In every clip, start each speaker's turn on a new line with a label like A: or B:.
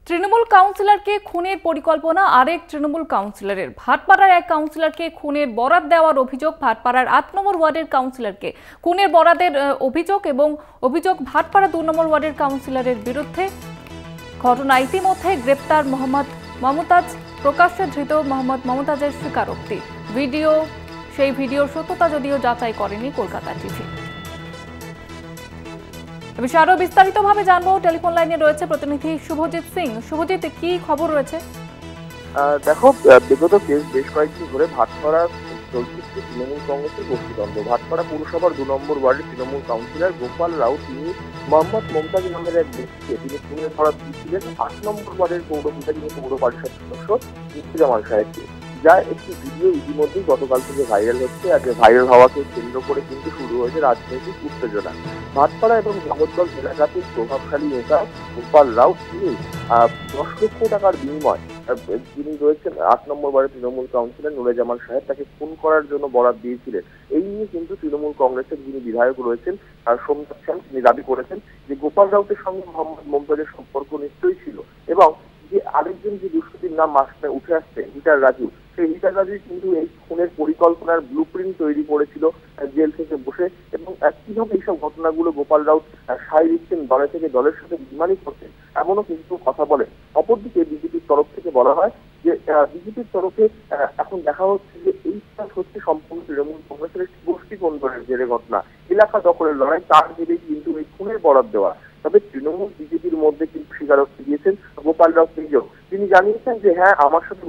A: তৃণমূল কাউন্সিলরকে খুনের পরিকল্পনা আরেক তৃণমূল কাউন্সিলরের। ভাটপাড়ার এক কাউন্সিলরকে খুনের বরাত দেওয়ার অভিযোগ। ভাটপাড়ার ৮ নম্বর ওয়ার্ডের কাউন্সিলরকে খুনের বরাতের অভিযোগ এবং অভিযোগ ভাটপাড়া ২ নম্বর ওয়ার্ডের কাউন্সিলরের বিরুদ্ধে। ঘটনা ইতিমধ্যে গ্রেপ্তার মোহাম্মদ মমতাজ। প্রকাশ্যে ধৃত মোহাম্মদ মমতাজের স্বীকারোক্তি। সেই ভিডিওর সত্যতা যদিও যাচাই করেনি কলকাতা টিভি। বিষয়ে আরো বিস্তারিতভাবে জানবো। টেলিফোন লাইনে রয়েছে প্রতিনিধি শুভজিৎ সিং। শুভজিৎ, কি খবর রয়েছে?
B: দেখো, বিগত বেশ কয়েকদিন ধরে ভাটপাড়া চলছে তৃণমূল কংগ্রেসের গোষ্ঠীদ্বন্দ্ব। ভাটপাড়া পৌরসভার ২ নম্বর ওয়ার্ডের তৃণমূল কাউন্সিলর গোপাল রাও তিনি মোহাম্মদ মমতাজ নামের এক ব্যক্তিকে তিনি খুনের ধরা দিয়েছিলেন ৮ নম্বর ওয়ার্ডের পৌরপিতা পৌর পরিষদ সদস্য নুরুজ্জামান সাহেবকে, যার একটি ভিডিও ইতিমধ্যেই গতকাল থেকে ভাইরাল হচ্ছে। আর ভাইরাল হওয়াকে কেন্দ্র করে কিন্তু শুরু হয়েছে রাজনৈতিক উত্তেজনা। ভাটপাড়া এবং জগদ্দল এলাকাতে প্রভাবশালী নেতা গোপাল রাও তিনি ১০ লক্ষ টাকার বিনিময় যিনি রয়েছেন ৮ নম্বর ওয়ার্ডের তৃণমূল কাউন্সিলর নুরুজ্জামান সাহেব তাকে খুন করার জন্য বরাত দিয়েছিলেন। এই নিয়ে কিন্তু তৃণমূল কংগ্রেসের যিনি বিধায়ক রয়েছেন সোমনাথ সেন তিনি দাবি করেছেন যে গোপাল রাউতের সঙ্গে মোহাম্মদ মমতাজের সম্পর্ক নিশ্চয়ই ছিল এবং যে আরেকজন যে দুষ্কৃতীর নাম মাসে উঠে আসছে হিটার রাজু, সেই হিটার রাজু কিন্তু এই খুনের পরিকল্পনার ব্লুপ্রিন্ট তৈরি করেছিল জেল থেকে বসে। এবং কিভাবে এইসব ঘটনাগুলো গোপাল রাউত সায় দিচ্ছেন, দলে থেকে দলের সাথে বিমানি করছেন, এমনও কিন্তু কথা বলে। অপরদিকে বিজেপির তরফ থেকে বলা হয় যে বিজেপির তরফে এখন দেখা হচ্ছে যে এইটা হচ্ছে সম্পূর্ণ তৃণমূল কংগ্রেসের একটি গোষ্ঠী কোন্দলের জেরে ঘটনা, এলাকা দখলের লড়াই, তার জেরেই কিন্তু এই খুনের বরাত দেওয়া। তবে তৃণমূল বিজেপির মধ্যে কিন্তু স্বীকারোক্তি দিয়েছেন গোপাল রাও নিজেও। তিনি জানিয়েছেন যে হ্যাঁ, আমার সাথে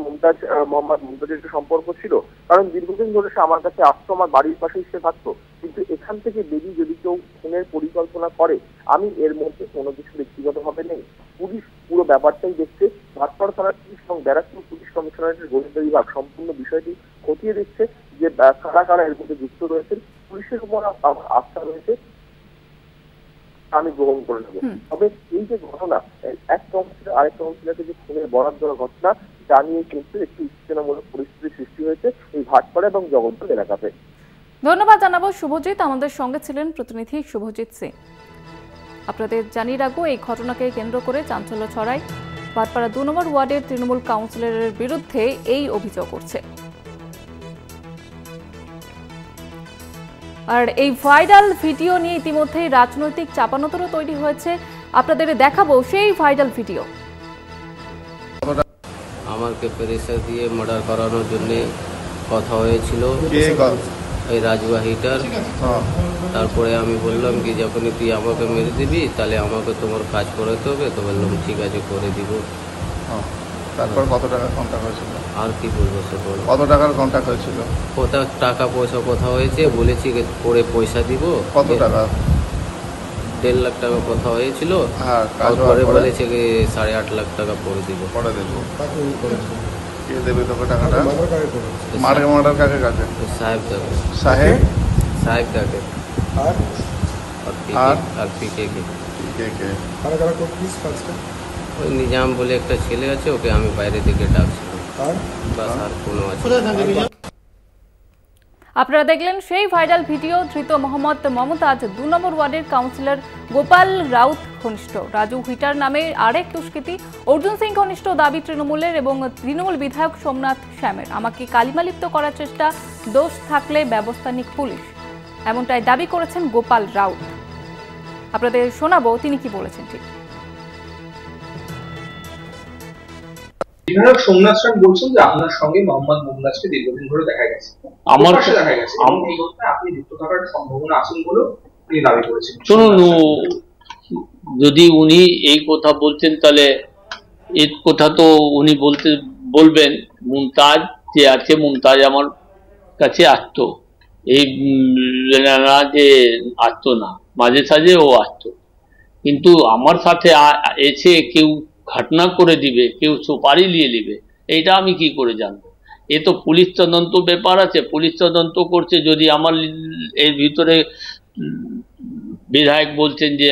B: মোহাম্মদ মমতাজের একটা সম্পর্ক ছিল, কারণ দীর্ঘদিন ধরে সে আমার কাছে আসতো, আমার বাড়ির পাশেই সে থাকতো। কিন্তু এখান থেকে বেরিয়ে যদি কেউ খুনের পরিকল্পনা করে, আমি এর মধ্যে কোনো কিছু ব্যক্তিগতভাবে নেই। পুলিশ পুরো ব্যাপারটাই দেখছে। ভাটপাড়া থানার পুলিশ এবং ব্যারাকপুর পুলিশ কমিশনারেটের গোয়েন্দা বিভাগ সম্পূর্ণ বিষয়টি খতিয়ে দিচ্ছে যে কারা কারা এর মধ্যে যুক্ত রয়েছেন। পুলিশের উপর আস্থা রয়েছে, আমি গ্রহণ করে নেব। তবে এই যে ঘটনা, এক কাউন্সিলর আরেক কাউন্সিলরকে যে খুনের বরাত দেওয়ার ঘটনা, যা নিয়ে কিন্তু একটি উত্তেজনামূলক পরিস্থিতির সৃষ্টি হয়েছে এই ভাটপাড়া এবং জগদ্দল এলাকাতে।
A: ধন্যবাদ জানাবো শুভজিৎ। আমাদের সঙ্গে ছিলেন প্রতিনিধি শুভজিৎ সিং। আপনাদের জানিয়ে রাখবো, এই ঘটনাকে কেন্দ্র করে চাঞ্চল্য ছড়ায়। ভাটপাড়া ২ নম্বর ওয়ার্ডের তৃণমূল কাউন্সিলরের বিরুদ্ধে এই অভিযোগ করছে। আর এই ভাইরাল ভিডিও নিয়ে ইতিমধ্যেই রাজনৈতিক চাপানোতরও তৈরি হয়েছে। আপনাদের দেখাবো সেই ভাইরাল ভিডিও।
C: আমাকে প্রেসার দিয়ে মার্ডার করানোর জন্য কথা হয়েছিল এই রাজুয়া হিটার। তারপরে আমি বললাম কি যখনই তুই আমাকে মেরে দিবি তাহলে আমাকে তোমার কাজ করাতে হবে। তো বললাম ঠিক আছে, করে দিব।
D: তারপর কত টাকা কন্ট্যাক্ট হয়েছিল?
C: আর কি বলবো, সে বলো।
D: কত টাকার কন্ট্যাক্ট হয়েছিল?
C: কোথাও টাকা পয়সা কথা হয়েছে, বলেছি পরে পয়সা দিব।
D: কত টাকা?
C: 1.5 লাখ টাকা কথা হয়েছিল। পরে বলেছে কি 8.5 লাখ টাকা পরে দিব।
D: পরে দেবো। কে দেবে তোকে টাকাটা? মার্ডার কাকে কাকে?
C: সাহেব দেবে। সাহেব কাকে? আর পিকে কে? ওই নিজাম বলে একটা ছেলে আছে, ওকে আমি বাইরে থেকে ডাকছিলাম। বাস, আর কোনো আছে।
A: আপনারা দেখলেন সেই ভাইরাল ভিডিও। ধৃত মোহাম্মদ মমতাজ ২ নম্বর ওয়ার্ডের কাউন্সিলর গোপাল রাউত ঘনিষ্ঠ। রাজু হিটার নামে আরেক দুষ্কৃতী অর্জুন সিং ঘনিষ্ঠ দাবি তৃণমূলের এবং তৃণমূল বিধায়ক সোমনাথ শ্যামের। আমাকে কালিমালিপ্ত করার চেষ্টা, দোষ থাকলে ব্যবস্থা নিক পুলিশ, এমনটাই দাবি করেছেন গোপাল রাউত। আপনাদের শোনাবো তিনি কি বলেছেন। ঠিক
E: বিধায়ক সোমনাথ সেন বলছেন যে আপনার সঙ্গে মোহাম্মদ মমতাজকে দীর্ঘদিন ধরে দেখা গেছে। আমার কাছে দেখা গেছে এই ঘটনায় আপনি যুক্ত থাকার সম্ভাবনা আছেন বলে তিনি দাবি করেছেন।
F: শুনুন, যদি উনি এই কথা বলছেন তাহলে এই কথা তো উনি বলবেন। মুমতাজ যে আছে, মুমতাজ আমার কাছে আসতো, এই না যে আসতো না, মাঝে সাঝে ও আসতো। কিন্তু আমার সাথে এসে কেউ ঘটনা করে দিবে, কেউ সুপারি নিয়ে নিবে, এইটা আমি কি করে জানবো? এ তো পুলিশ তদন্ত ব্যাপার আছে, পুলিশ তদন্ত করছে। যদি আমার এর ভিতরে বিধায়ক বলছেন যে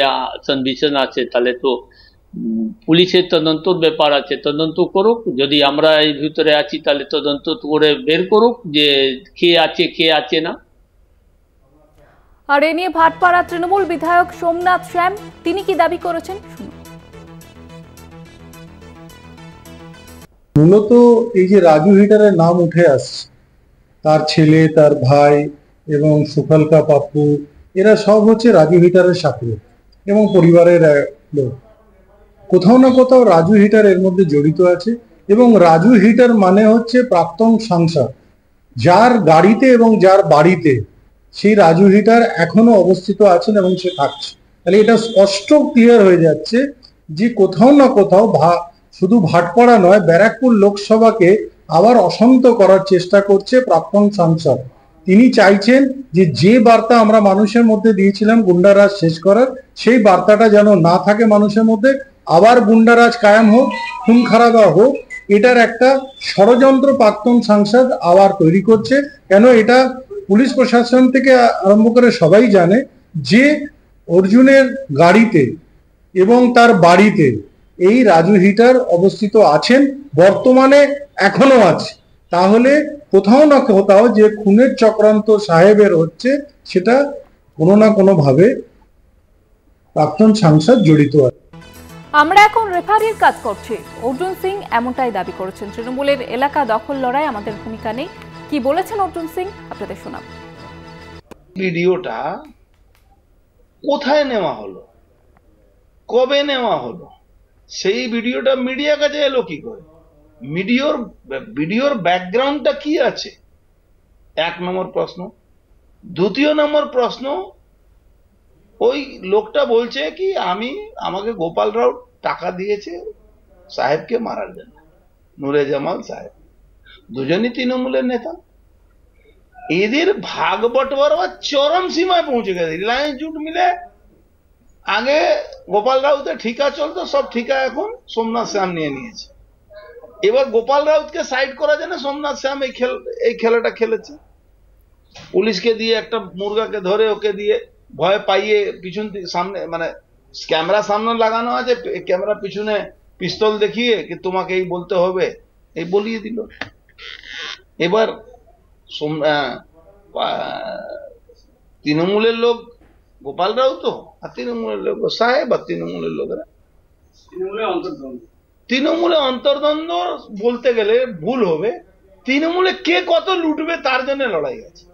F: সন্দিগ্ধ আছে, তাহলে তো পুলিশের তদন্তর ব্যাপার আছে, তদন্ত করুক। যদি আমরা এই ভিতরে আছি তাহলে তদন্ত করে বের করুক যে কে আছে না।
A: আর এ নিয়ে ভাটপাড়া তৃণমূল বিধায়ক সোমনাথ শ্যাম তিনি কি দাবি করেছেন শুনুন।
G: মূলত এই যে রাজু হিটারের নাম উঠে আসছে, তার ছেলে, তার ভাই এবং সুফলকা পাপ্পু, এরা সব হচ্ছে রাজু হিটারের সাথে এবং পরিবারের লোক। কোথাও না কোথাও রাজু হিটার এর মধ্যে জড়িত আছে এবং রাজু হিটার মানে হচ্ছে প্রাক্তন সাংসদ, যার গাড়িতে এবং যার বাড়িতে সেই রাজু হিটার এখনো অবস্থিত আছেন এবং সে থাকছে। তাহলে এটা স্পষ্ট ক্লিয়ার হয়ে যাচ্ছে যে কোথাও না কোথাও শুধু ভাটপাড়া নয়, ব্যারাকপুর লোকসভাকে আবার অশান্ত করার চেষ্টা করছে প্রাক্তন সাংসদ। তিনি চাইছেন যে বার্তা আমরা মানুষের মধ্যে দিয়েছিলাম গুন্ডারাজ শেষ করার, সেই বার্তাটা যেন না থাকে মানুষের মধ্যে, আবার গুন্ডারাজ কায়েম হোক, খুন খারাপা হোক। এটার একটা ষড়যন্ত্র প্রাক্তন সাংসদ আবার তৈরি করছে। কেন এটা পুলিশ প্রশাসন থেকে আরম্ভ করে সবাই জানে যে অর্জুনের গাড়িতে এবং তার বাড়িতে এই রাজু হিটার অবস্থিত আছেন, বর্তমানে এখনো আছে। তাহলে কোথাও না কোথাও যে খুনের চক্রান্ত সাহেবের হচ্ছে, সেটা কোনো না কোনো ভাবে প্রাক্তন সাংসদ জড়িত আছে।
A: আমরা এখন রেফারির কাজ করছি, অর্জুন সিং এমনটাই দাবি করেছেন। তৃণমূলের এলাকা দখল লড়াই আমাদের ভূমিকা নেই, কি বলেছেন অর্জুন সিং আপনাদের শোনাব।
H: ভিডিওটা কোথায় নেওয়া হলো, কবে নেওয়া হলো, সেই ভিডিওটা মিডিয়ার কাছে এলো কি করে, ভিডিওর ব্যাকগ্রাউন্ডটা কি আছে, 1 নম্বর প্রশ্ন। 2 নম্বর প্রশ্ন, ওই লোকটা বলছে কি আমাকে গোপাল রাউ টাকা দিয়েছে সাহেবকে মারার জন্য, নুরে জামাল সাহেব, দুজনই তৃণমূলের নেতা। এদের ভাগ বটবারা চরম সীমায় পৌঁছে গেছে। রিলায়েন্স জুট মিলে আগে গোপাল রাউতে ঠিকা চলতো, সব ঠিকা এখন সোমনাথ শ্যাম নিয়ে নিয়েছে। এবার গোপাল রাউতকে সাইড করার জন্য সোমনাথ শ্যাম এই খেলাটা খেলেছে। পুলিশকে দিয়ে একটা মুরগাকে ধরে ওকে দিয়ে ভয় পাইয়ে পিছন সামনে, মানে ক্যামেরা সামনে লাগানো আছে, ক্যামেরা পিছনে পিস্তল দেখিয়ে কি তোমাকে এই বলতে হবে, এই বলিয়ে দিল। এবার তৃণমূলের লোক গোপাল রাউ তো, আর তৃণমূলের লোক সাহেব, আর তৃণমূলের লোকেরা তৃণমূলে অন্তর্দ্বন্দ্ব বলতে গেলে ভুল হবে। তৃণমূলে কে কত লুটবে তার জন্য লড়াই আছে।